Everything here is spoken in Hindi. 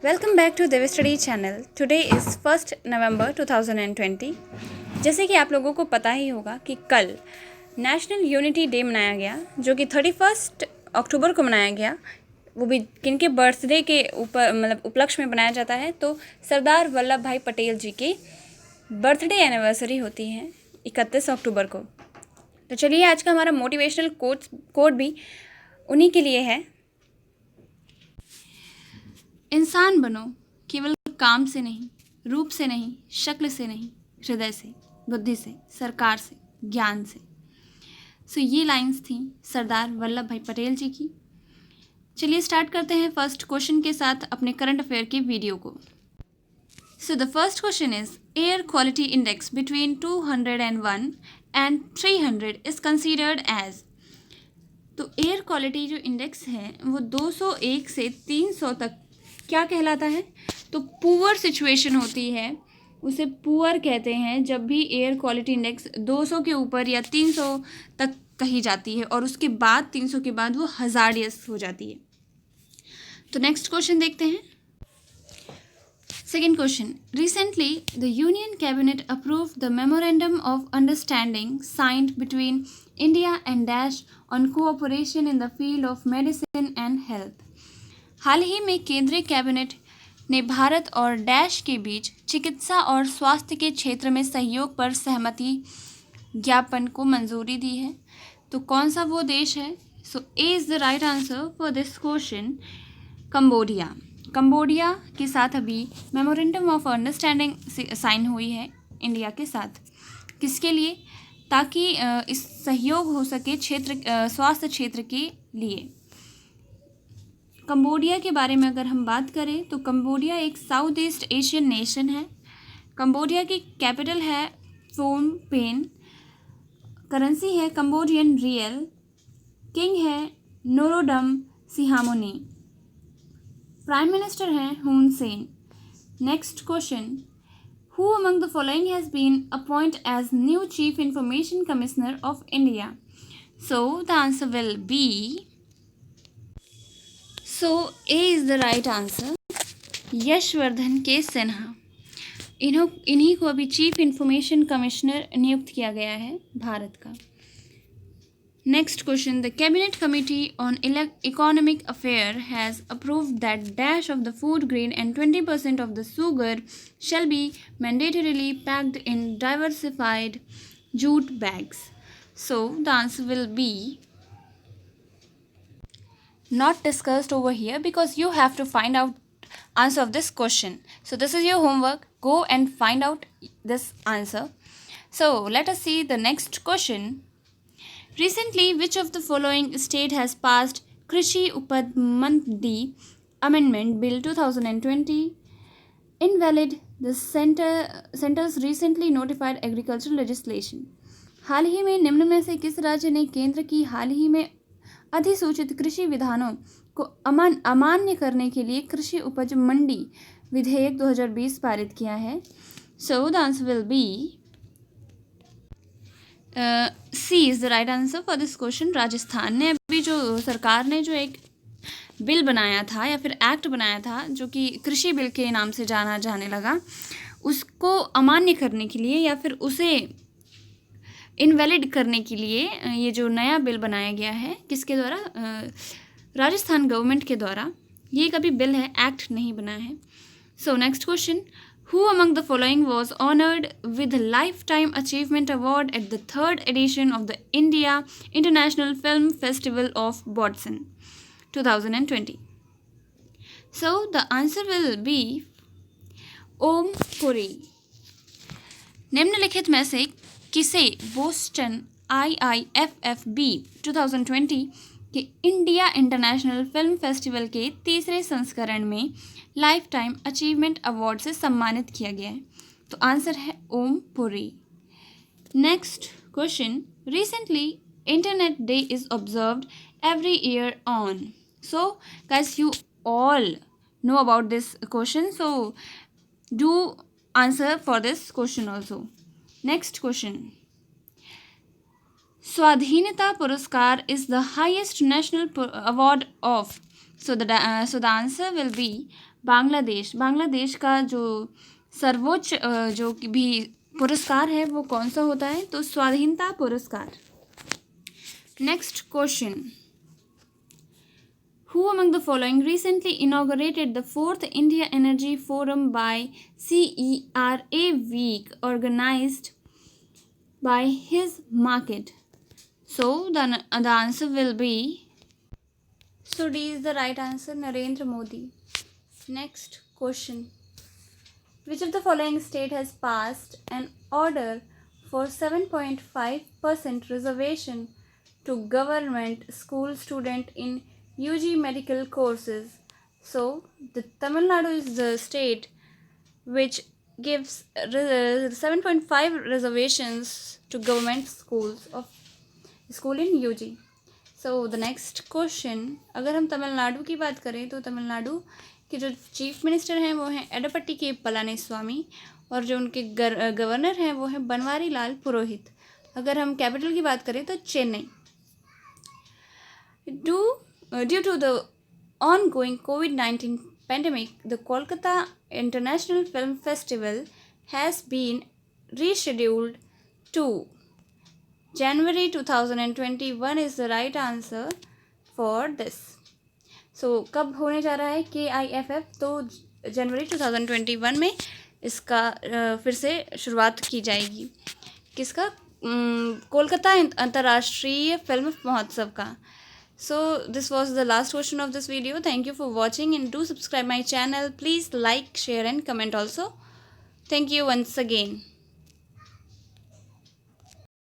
Welcome back to Dev study channel. Today is 1 November 2020। जैसे कि आप लोगों को पता ही होगा कि कल नेशनल यूनिटी डे मनाया गया, जो कि 31 अक्टूबर को मनाया गया। वो भी किनके बर्थडे के ऊपर उपलक्ष्य में बनाया जाता है, तो सरदार वल्लभ भाई पटेल जी की बर्थडे एनिवर्सरी होती है 31 अक्टूबर को। तो चलिए, आज का हमारा मोटिवेशनल कोट भी उन्हीं के लिए है। इंसान बनो, केवल काम से नहीं, रूप से नहीं, शक्ल से नहीं, हृदय से, बुद्धि से, सरकार से, ज्ञान से। सो ये लाइंस थी सरदार वल्लभ भाई पटेल जी की। चलिए स्टार्ट करते हैं फर्स्ट क्वेश्चन के साथ अपने करंट अफेयर के वीडियो को। So the first question is air quality index between 201 and 300 is considered as. तो एयर क्वालिटी जो इंडेक्स है वो 201 से 300 तक क्या कहलाता है? तो पुअर सिचुएशन होती है, उसे पुअर कहते हैं जब भी एयर क्वालिटी इंडेक्स 200 के ऊपर या 300 तक कही जाती है, और उसके बाद 300 के बाद वो हज़ार्डियस हो जाती है। तो नेक्स्ट क्वेश्चन देखते हैं। Second question, recently the union cabinet approve the memorandum of understanding signed between India and dash on cooperation in the field of medicine and health. हाल ही में केंद्रीय कैबिनेट ने भारत और डैश के बीच चिकित्सा और स्वास्थ्य के क्षेत्र में सहयोग पर सहमति ज्ञापन को मंजूरी दी है। तो कौन सा वो देश है? So A is the right answer for this question, Cambodia. Cambodia के साथ अभी मेमोरेंडम ऑफ अंडरस्टैंडिंग साइन हुई है इंडिया के साथ। किसके लिए? ताकि इस सहयोग हो सके स्वास्थ्य क्षेत्र के लिए। कंबोडिया के बारे में अगर हम बात करें तो कंबोडिया एक साउथ ईस्ट एशियन नेशन है। कंबोडिया की कैपिटल है फोम पेन। करेंसी है कंबोडियन रियल। किंग है नोरोडम सिहामोनी। प्राइम मिनिस्टर हैं Hun Sen. Next question, who among the following has been appoint as new chief information commissioner of India? So the answer will be, so A is the right answer, Yashvardhan K Sinha. इन्हीं को अभी चीफ इंफॉर्मेशन कमिश्नर नियुक्त किया गया है भारत का। Next question, the cabinet committee on economic affair has approved that dash of the food grain and 20% of the sugar shall be mandatorily packed in diversified jute bags. So the answer will B not discussed over here, because you have to find out answer of this question. So this is your homework. Go and find out this answer. So let us see the next question. Recently, which of the following state has passed Krishi Upadmandi Amendment Bill 2020 invalid the center's recently notified agricultural legislation? हाल ही में निम्न में से किस राज्य ने केंद्र की हाल ही में अधिसूचित कृषि विधानों को अमान्य करने के लिए कृषि उपज मंडी विधेयक 2020 पारित किया है? So the answer will be C is the right answer for this question. Rajasthan ने अभी जो सरकार ने जो एक बिल बनाया था या फिर एक्ट बनाया था, जो कि कृषि बिल के नाम से जाना जाने लगा, उसको अमान्य करने के लिए या फिर उसे इनवैलिड करने के लिए ये जो नया बिल बनाया गया है, किसके द्वारा? राजस्थान गवर्नमेंट के द्वारा। ये कभी बिल है, एक्ट नहीं बना है। So next question, who among the following was honoured with lifetime achievement award at the 3rd edition of the India International Film Festival of Boston 2020? So the answer will be Om Puri. निम्नलिखित में से किसे बोस्टन IIFFB 2020 के इंडिया इंटरनेशनल फिल्म फेस्टिवल के 3रे संस्करण में लाइफ टाइम अचीवमेंट अवार्ड से सम्मानित किया गया है? तो आंसर है Om Puri. Next question, recently internet day is observed every year on. So guys, you all know about this question, so do answer for this question also. Next question, स्वाधीनता पुरस्कार is the highest national award of. So the answer will be Bangladesh का जो सर्वोच्च जो भी पुरस्कार है वो कौन सा होता है? तो स्वाधीनता पुरस्कार। Next question, Who among the following recently inaugurated the 4th India Energy Forum by CERA Week organized by his market? So the answer will be, so D is the right answer, Narendra Modi. Next question, which of the following state has passed an order for 7.5% reservation to government school student in UG medical courses? So the Tamil Nadu is the state which gives 7.5 reservations to government schools of school in UG. So the next question, अगर हम तमिलनाडु की बात करें तो तमिलनाडु के जो चीफ मिनिस्टर हैं वो हैं एडप्पट्टी के पलानीस्वामी, और जो उनके गवर्नर हैं वो हैं बनवारी लाल पुरोहित। अगर हम कैपिटल की बात करें तो Chennai. Due to the ongoing COVID-19 pandemic, the Kolkata International Film Festival has been rescheduled to January 2021 is the right answer for this. So कब होने जा रहा है KIFF? तो जनवरी 2021 में इसका फिर से शुरुआत की जाएगी। किसका? कोलकाता अंतर्राष्ट्रीय फिल्म महोत्सव का। So this was the last question of this video. Thank you for watching and do subscribe my channel. Please like, share and comment also. Thank you once again.